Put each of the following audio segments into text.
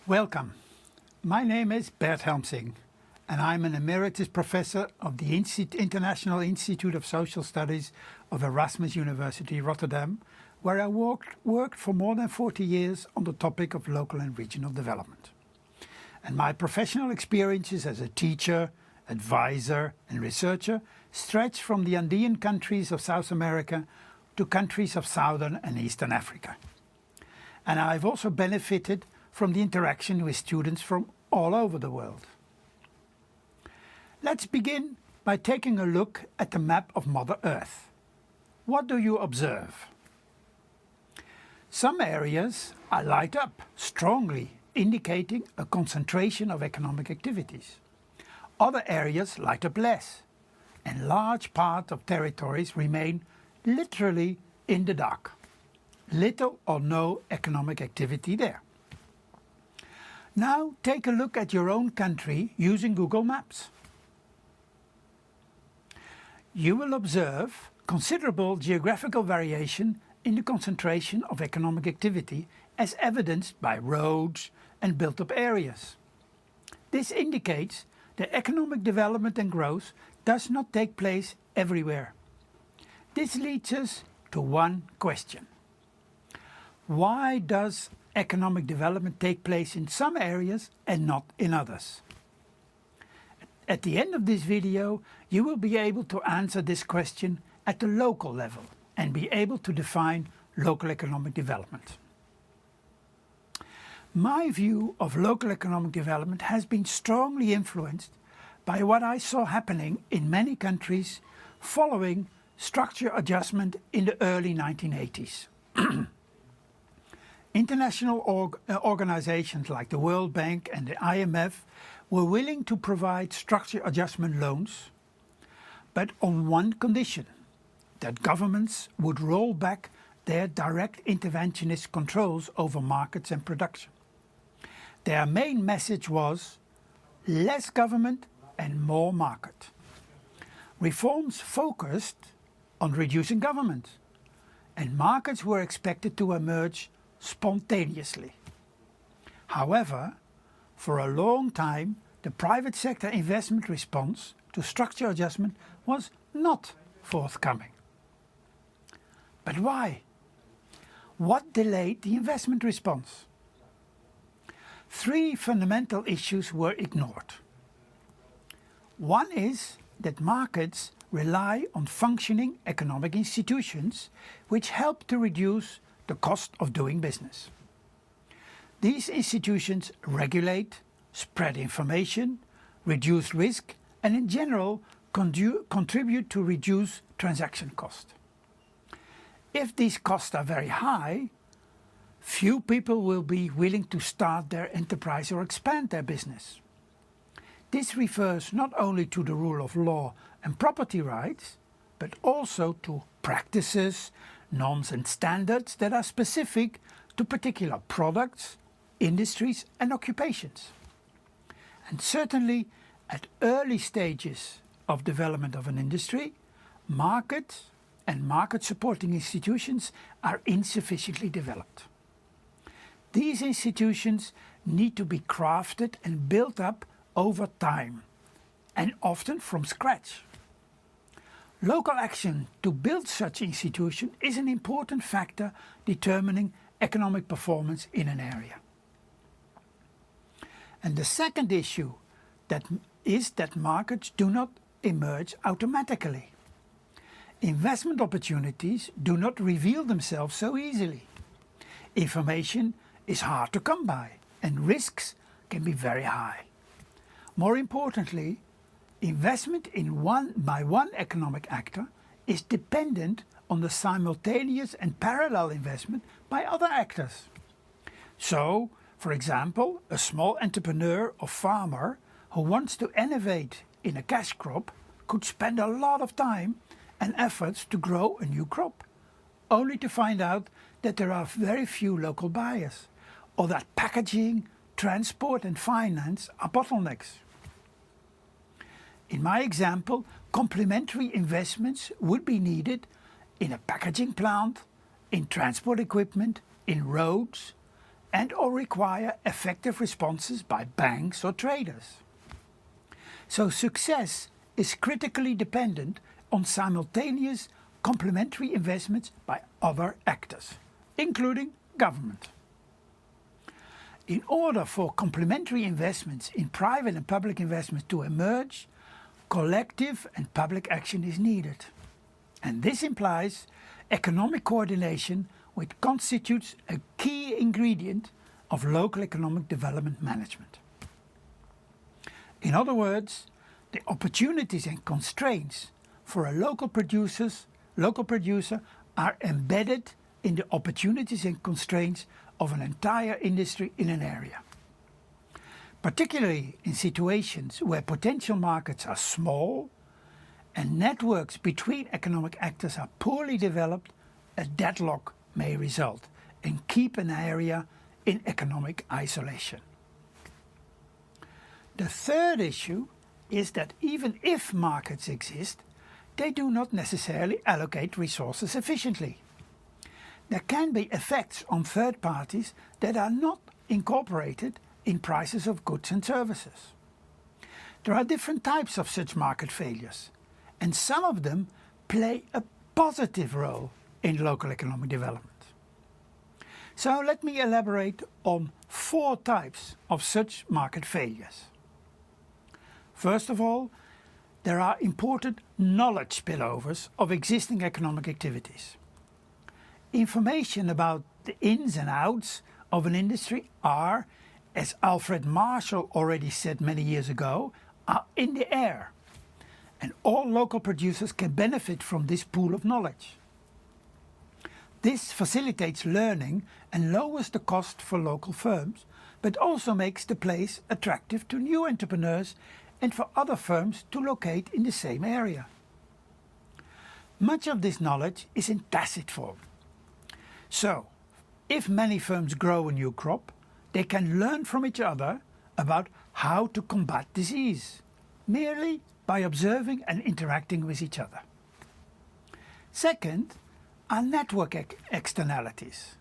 Welcome. My name is Bert Helmsing and I'm an emeritus professor of the International Institute of Social Studies of Erasmus University Rotterdam, where I worked for more than 40 years on the topic of local and regional development. And my professional experiences as a teacher, advisor and researcher stretch from the Andean countries of South America to countries of Southern and Eastern Africa. And I've also benefited from the interaction with students from all over the world. Let's begin by taking a look at the map of Mother Earth. What do you observe? Some areas are light up strongly, indicating a concentration of economic activities. Other areas light up less, and large parts of territories remain literally in the dark. Little or no economic activity there. Now take a look at your own country using Google Maps. You will observe considerable geographical variation in the concentration of economic activity as evidenced by roads and built-up areas. This indicates that economic development and growth does not take place everywhere. This leads us to one question. Why does economic development take place in some areas and not in others? At the end of this video, you will be able to answer this question at the local level and be able to define local economic development. My view of local economic development has been strongly influenced by what I saw happening in many countries following structure adjustment in the early 1980s. International organizations like the World Bank and the IMF were willing to provide structure adjustment loans, but on one condition, that governments would roll back their direct interventionist controls over markets and production. Their main message was less government and more market. Reforms focused on reducing government, and markets were expected to emerge spontaneously. However, for a long time, the private sector investment response to structure adjustment was not forthcoming. But why? What delayed the investment response? Three fundamental issues were ignored. One is that markets rely on functioning economic institutions which help to reduce the cost of doing business. These institutions regulate, spread information, reduce risk and in general contribute to reduce transaction cost. If these costs are very high, few people will be willing to start their enterprise or expand their business. This refers not only to the rule of law and property rights, but also to practices, norms and standards that are specific to particular products, industries and occupations. And certainly at early stages of development of an industry, markets and market supporting institutions are insufficiently developed. These institutions need to be crafted and built up over time, and often from scratch. Local action to build such institution is an important factor determining economic performance in an area. And the second issue is that markets do not emerge automatically. Investment opportunities do not reveal themselves so easily. Information is hard to come by and risks can be very high. More importantly, investment by one economic actor is dependent on the simultaneous and parallel investment by other actors. So, for example, a small entrepreneur or farmer who wants to innovate in a cash crop could spend a lot of time and efforts to grow a new crop, only to find out that there are very few local buyers, or that packaging, transport and finance are bottlenecks. In my example, complementary investments would be needed in a packaging plant, in transport equipment, in roads, and/or require effective responses by banks or traders. So success is critically dependent on simultaneous complementary investments by other actors, including government. In order for complementary investments in private and public investments to emerge, collective and public action is needed. And this implies economic coordination, which constitutes a key ingredient of local economic development management. In other words, the opportunities and constraints for a local producer are embedded in the opportunities and constraints of an entire industry in an area. Particularly in situations where potential markets are small and networks between economic actors are poorly developed, a deadlock may result and keep an area in economic isolation. The third issue is that even if markets exist, they do not necessarily allocate resources efficiently. There can be effects on third parties that are not incorporated in prices of goods and services. There are different types of such market failures, and some of them play a positive role in local economic development. So let me elaborate on 4 types of such market failures. First of all, there are important knowledge spillovers of existing economic activities. Information about the ins and outs of an industry are, as Alfred Marshall already said many years ago, are in the air. And all local producers can benefit from this pool of knowledge. This facilitates learning and lowers the cost for local firms, but also makes the place attractive to new entrepreneurs and for other firms to locate in the same area. Much of this knowledge is in tacit form. So, if many firms grow a new crop, they can learn from each other about how to combat disease, merely by observing and interacting with each other. Second are network externalities.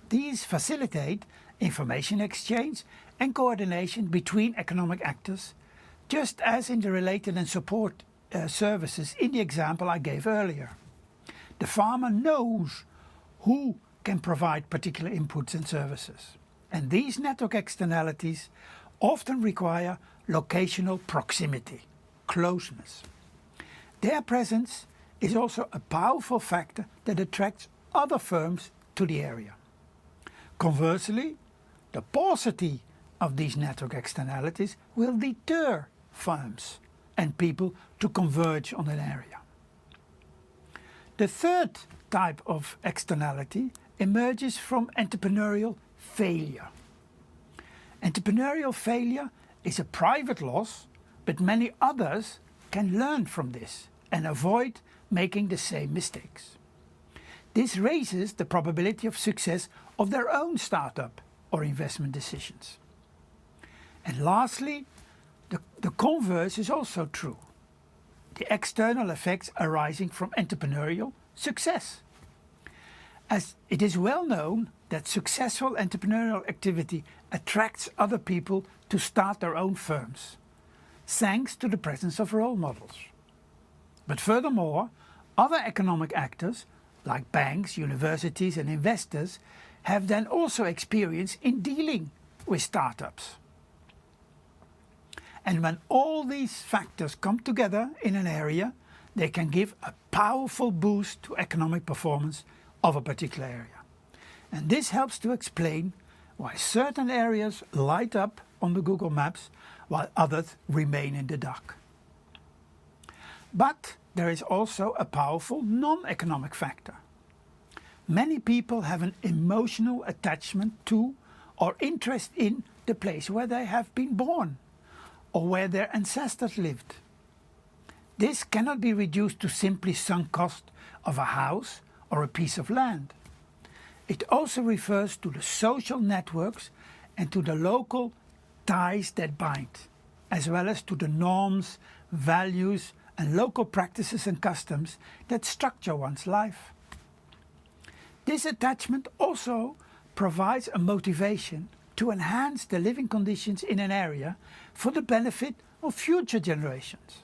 These facilitate information exchange and coordination between economic actors, just as in the related and support services in the example I gave earlier. The farmer knows who can provide particular inputs and services. And these network externalities often require locational proximity, closeness. Their presence is also a powerful factor that attracts other firms to the area. Conversely, the paucity of these network externalities will deter firms and people to converge on an area. The third type of externality emerges from entrepreneurial failure. Entrepreneurial failure is a private loss, but many others can learn from this and avoid making the same mistakes. This raises the probability of success of their own startup or investment decisions. And lastly, the converse is also true. The external effects arising from entrepreneurial success. As it is well known that successful entrepreneurial activity attracts other people to start their own firms, thanks to the presence of role models. But furthermore, other economic actors, like banks, universities and investors, have then also experience in dealing with startups. And when all these factors come together in an area, they can give a powerful boost to economic performance of a particular area. And this helps to explain why certain areas light up on the Google Maps while others remain in the dark. But there is also a powerful non-economic factor. Many people have an emotional attachment to or interest in the place where they have been born or where their ancestors lived. This cannot be reduced to simply sunk cost of a house or a piece of land. It also refers to the social networks and to the local ties that bind, as well as to the norms, values and local practices and customs that structure one's life. This attachment also provides a motivation to enhance the living conditions in an area for the benefit of future generations.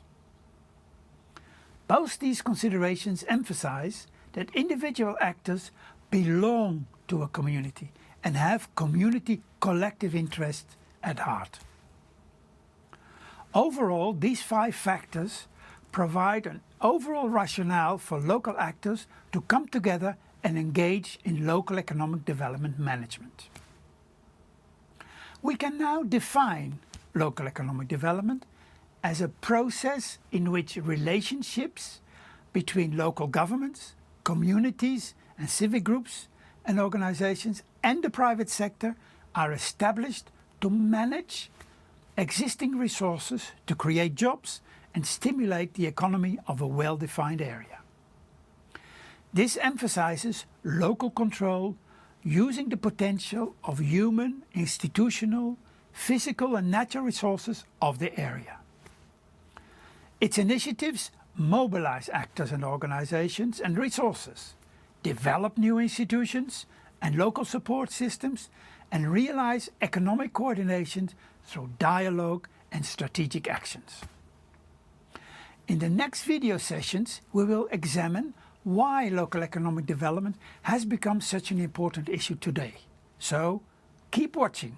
Both these considerations emphasize that individual actors belong to a community and have community collective interests at heart. Overall, these 5 factors provide an overall rationale for local actors to come together and engage in local economic development management. We can now define local economic development as a process in which relationships between local governments, communities and civic groups and organizations and the private sector are established to manage existing resources to create jobs and stimulate the economy of a well-defined area. This emphasizes local control using the potential of human, institutional, physical and natural resources of the area. Its initiatives mobilize actors and organizations and resources, develop new institutions and local support systems, and realize economic coordination through dialogue and strategic actions. In the next video sessions, we will examine why local economic development has become such an important issue today. So, keep watching.